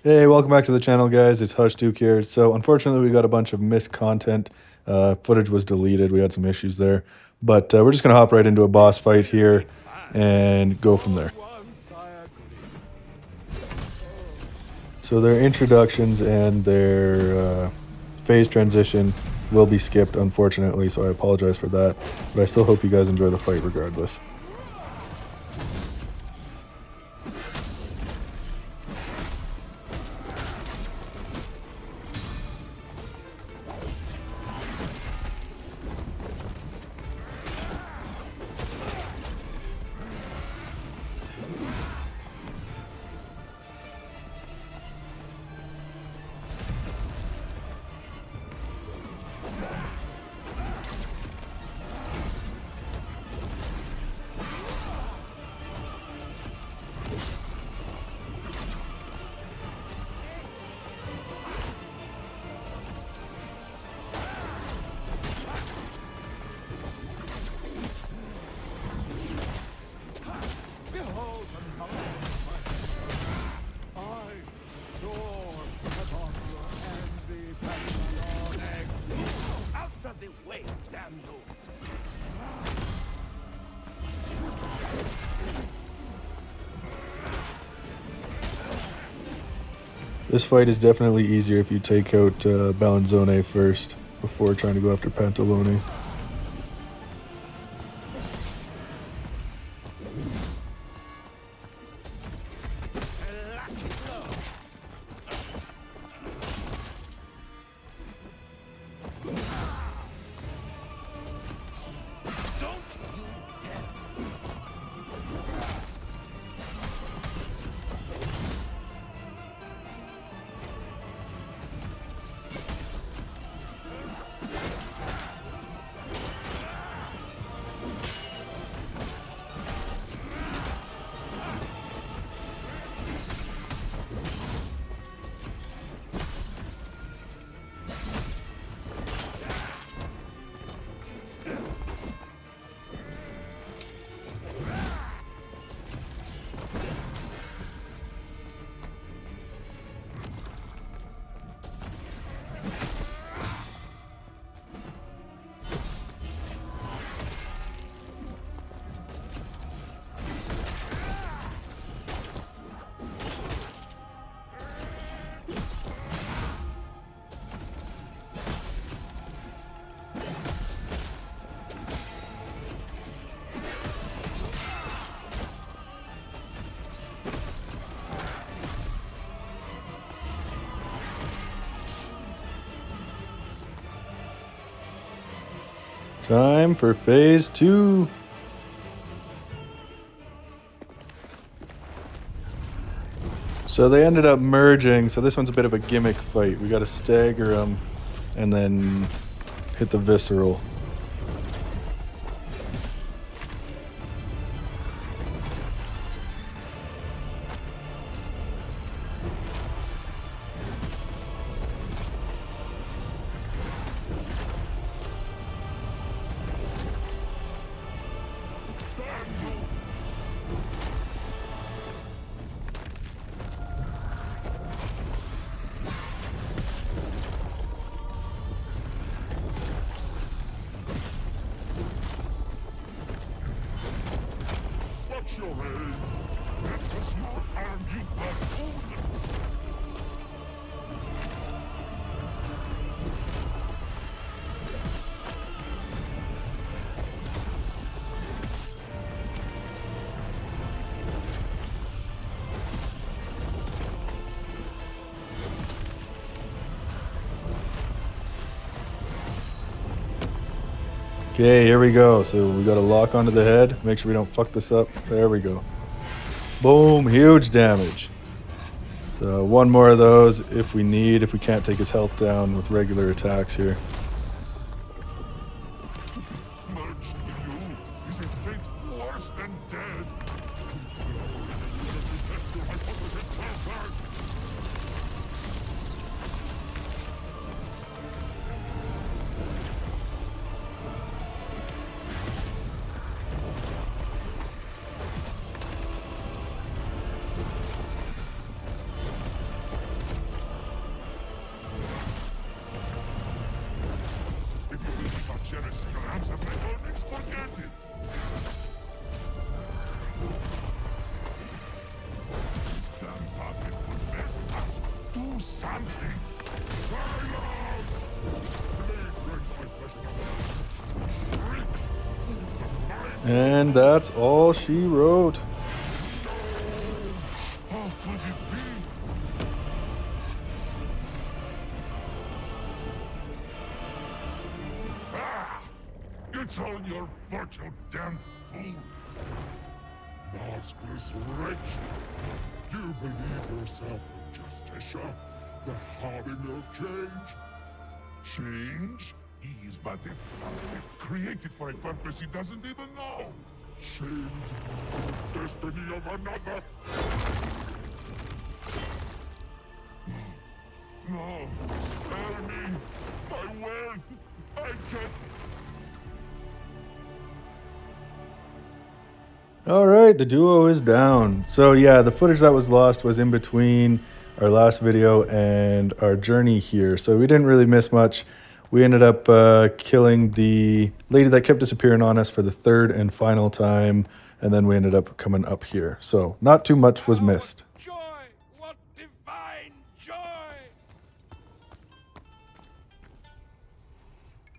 Hey, welcome back to the channel, guys. It's Hush Duke here. So, unfortunately, we got a bunch of missed content. Footage was deleted. We had some issues there. But we're just going to hop right into a boss fight here and go from there. So, their introductions and their phase transition will be skipped, unfortunately. So, I apologize for that. But I still hope you guys enjoy the fight regardless. This fight is definitely easier if you take out Balanzone first before trying to go after Pantalone. Time for phase 2. So they ended up merging, so this one's a bit of a gimmick fight. We gotta stagger them and then hit the visceral. Okay, here we go. So we got to lock onto the head. Make sure we don't fuck this up. There we go. Boom, huge damage. So one more of those if we need, if we can't take his health down with regular attacks here. something. Silence! Blade rends my flesh and blood. Shrieks. And that's all she wrote. How could it be? Ah! It's all your fault, you damn fool! Maskless wretch! You believe yourself a justiciar, the harbinger of change? Change? He is but created for a purpose he doesn't even know. Shamed to the destiny of another. No, spare me! My wealth! I can't... All right, the duo is down. So yeah, the footage that was lost was in between our last video and our journey here. So we didn't really miss much. We ended up killing the lady that kept disappearing on us for the third and final time. And then we ended up coming up here. So not too much was missed. Joy! What divine joy!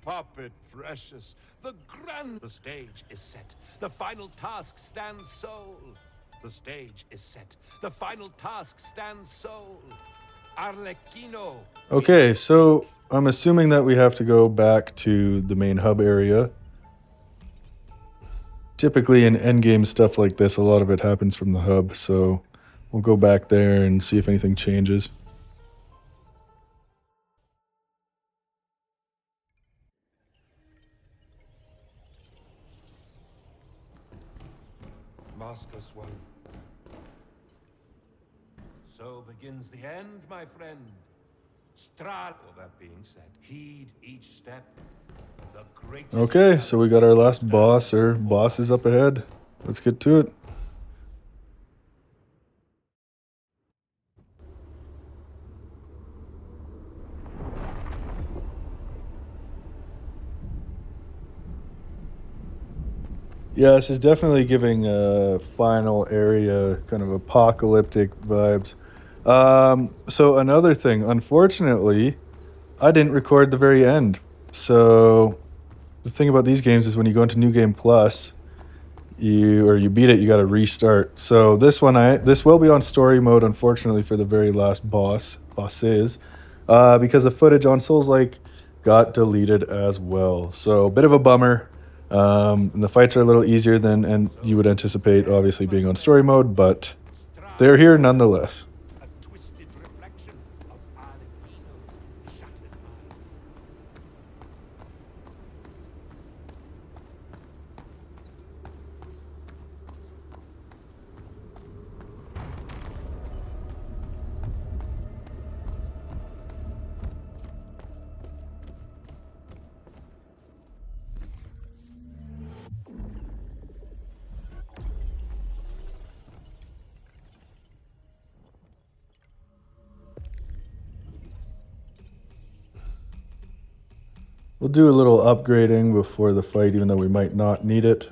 Puppet precious, the stage is set. The final task stands sole. The stage is set. The final task stands sole. Arlecchino. Okay, so I'm assuming that we have to go back to the main hub area. Typically in endgame stuff like this, a lot of it happens from the hub, so we'll go back there and see if anything changes. Monstrous one. So begins the end, my friend. Strad. Well, that being said, heed each step. The greatest. Okay, so we got our last boss, or bosses up ahead. Let's get to it. Yeah, this is definitely giving a final area kind of apocalyptic vibes. So another thing, unfortunately, I didn't record the very end. So the thing about these games is when you go into New Game Plus, you beat it, you got to restart. So this will be on story mode, unfortunately, for the very last bosses, because the footage on SoulsLike got deleted as well. So a bit of a bummer. And the fights are a little easier than you would anticipate, obviously being on story mode, but they're here nonetheless. A twisted reflection of Arlecchino's shattered mind. We'll do a little upgrading before the fight, even though we might not need it.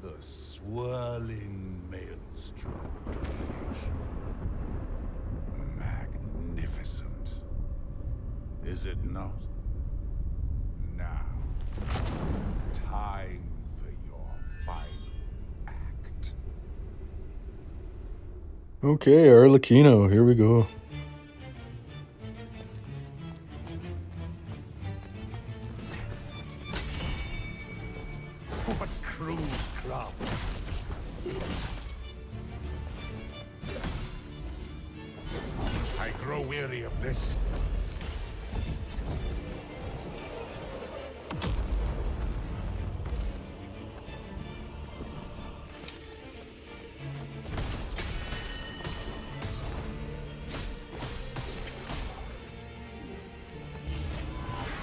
The swirling maelstrom. Magnificent. Is it not? Now, time for your final act. Okay, Arlecchino, here we go. What cruel clubs! I grow weary of this.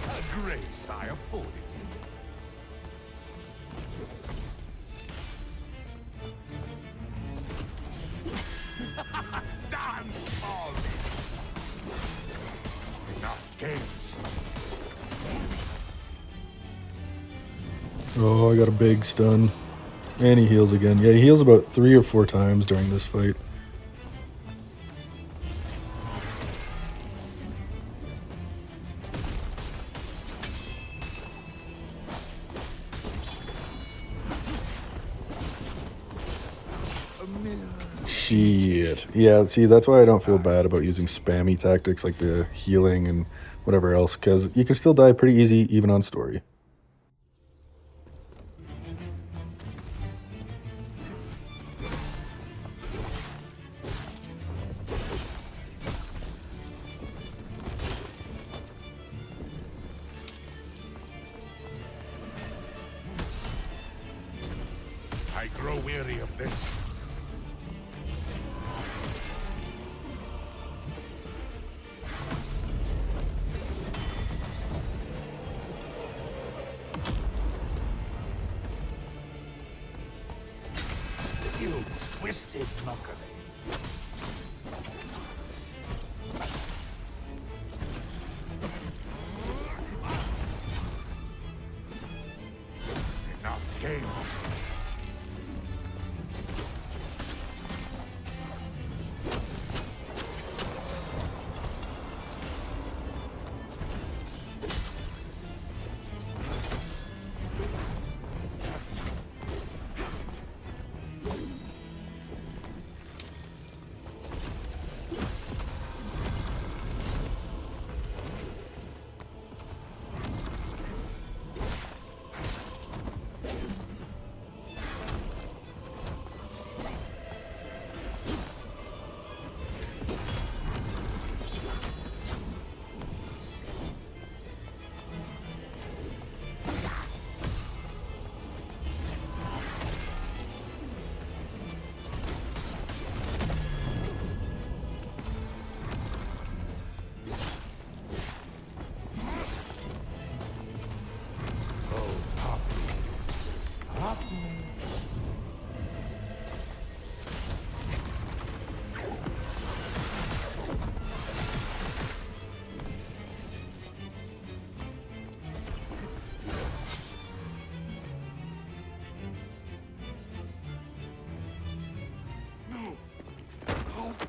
A grace I afford it. Dance all. Enough games. Oh, I got a big stun. And he heals again. Yeah, he heals about 3 or 4 times during this fight. Shit. Yeah, see, that's why I don't feel bad about using spammy tactics like the healing and whatever else, because you can still die pretty easy even on story. I grow weary of this. You twisted knuckle. Enough games.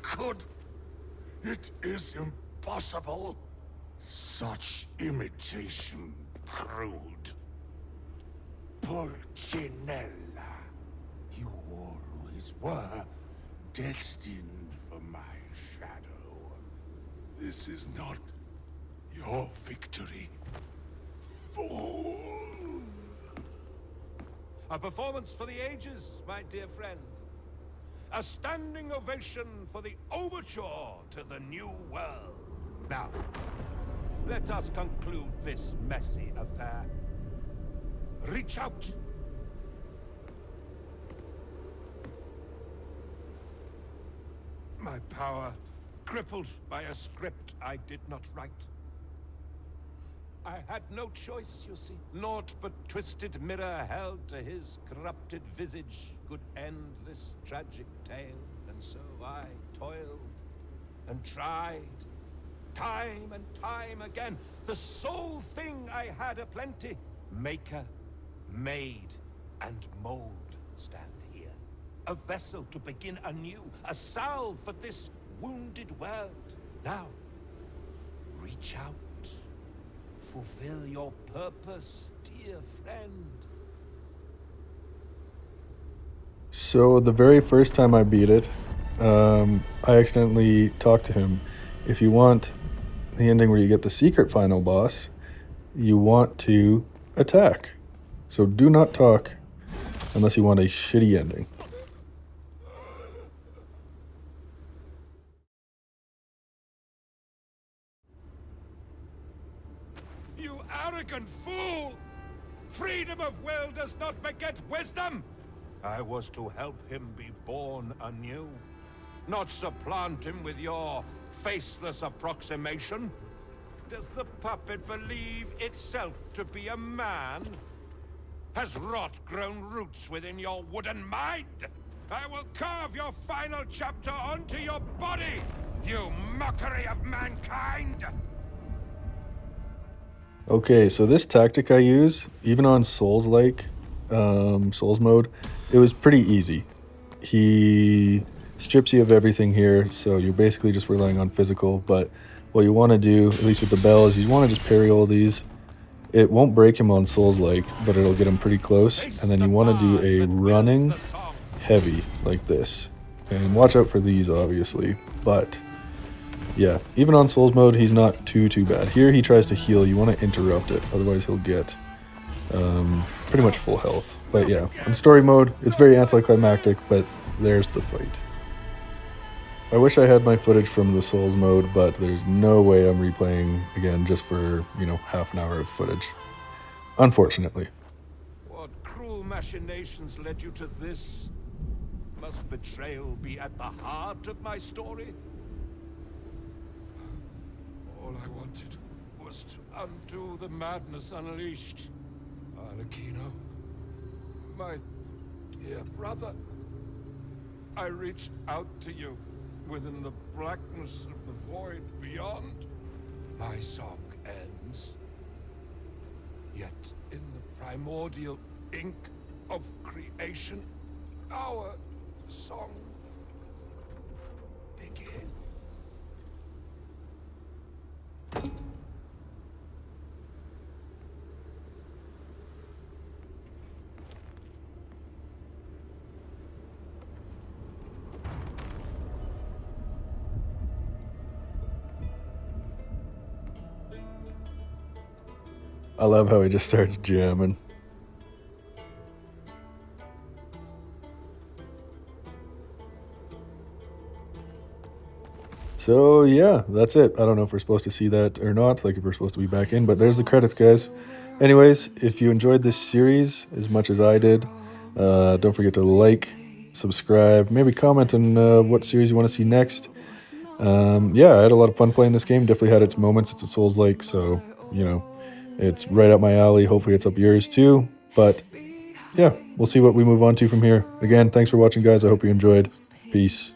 Could. It is impossible. Such imitation crude. Pulcinella, you always were destined for my shadow. This is not your victory, fool. A performance for the ages, my dear friend. A standing ovation for the overture to the new world. Now, let us conclude this messy affair. Reach out. My power crippled by a script I did not write. I had no choice, you see. Naught but twisted mirror held to his corrupted visage could end this tragic tale. And so I toiled and tried, time and time again. The sole thing I had aplenty. Maker, made, and mold stand here. A vessel to begin anew. A salve for this wounded world. Now, reach out. Fulfill your purpose, dear friend. So the very first time I beat it, I accidentally talked to him. If you want the ending where you get the secret final boss, you want to attack. So do not talk unless you want a shitty ending. You arrogant fool! Freedom of will does not beget wisdom! I was to help him be born anew, not supplant him with your faceless approximation. Does the puppet believe itself to be a man? Has rot grown roots within your wooden mind? I will carve your final chapter onto your body, you mockery of mankind! Okay, so this tactic I use, even on Souls-like, Souls mode, it was pretty easy. He strips you of everything here, so you're basically just relying on physical, but what you want to do, at least with the bell, is you want to just parry all these. It won't break him on Souls-like, but it'll get him pretty close, and then you want to do a running heavy like this. And watch out for these, obviously, but yeah, even on Souls mode, he's not too bad. Here he tries to heal, you want to interrupt it, otherwise he'll get pretty much full health. But yeah, on story mode, it's very anticlimactic, but there's the fight. I wish I had my footage from the Souls mode, but there's no way I'm replaying again just for, you know, half an hour of footage. Unfortunately. What cruel machinations led you to this? Must betrayal be at the heart of my story? All I wanted was to undo the madness unleashed. Arlecchino, my dear brother, I reached out to you within the blackness of the void beyond. My song ends. Yet in the primordial ink of creation, our song begins. I love how he just starts jamming. So yeah, that's it. I don't know if we're supposed to see that or not, like if we're supposed to be back in, but there's the credits, guys. Anyways, if you enjoyed this series as much as I did, don't forget to like, subscribe, maybe comment on what series you want to see next. Yeah, I had a lot of fun playing this game. Definitely had its moments. It's a Souls-like, so, you know, it's right up my alley. Hopefully it's up yours too. But yeah, we'll see what we move on to from here. Again, thanks for watching, guys. I hope you enjoyed. Peace.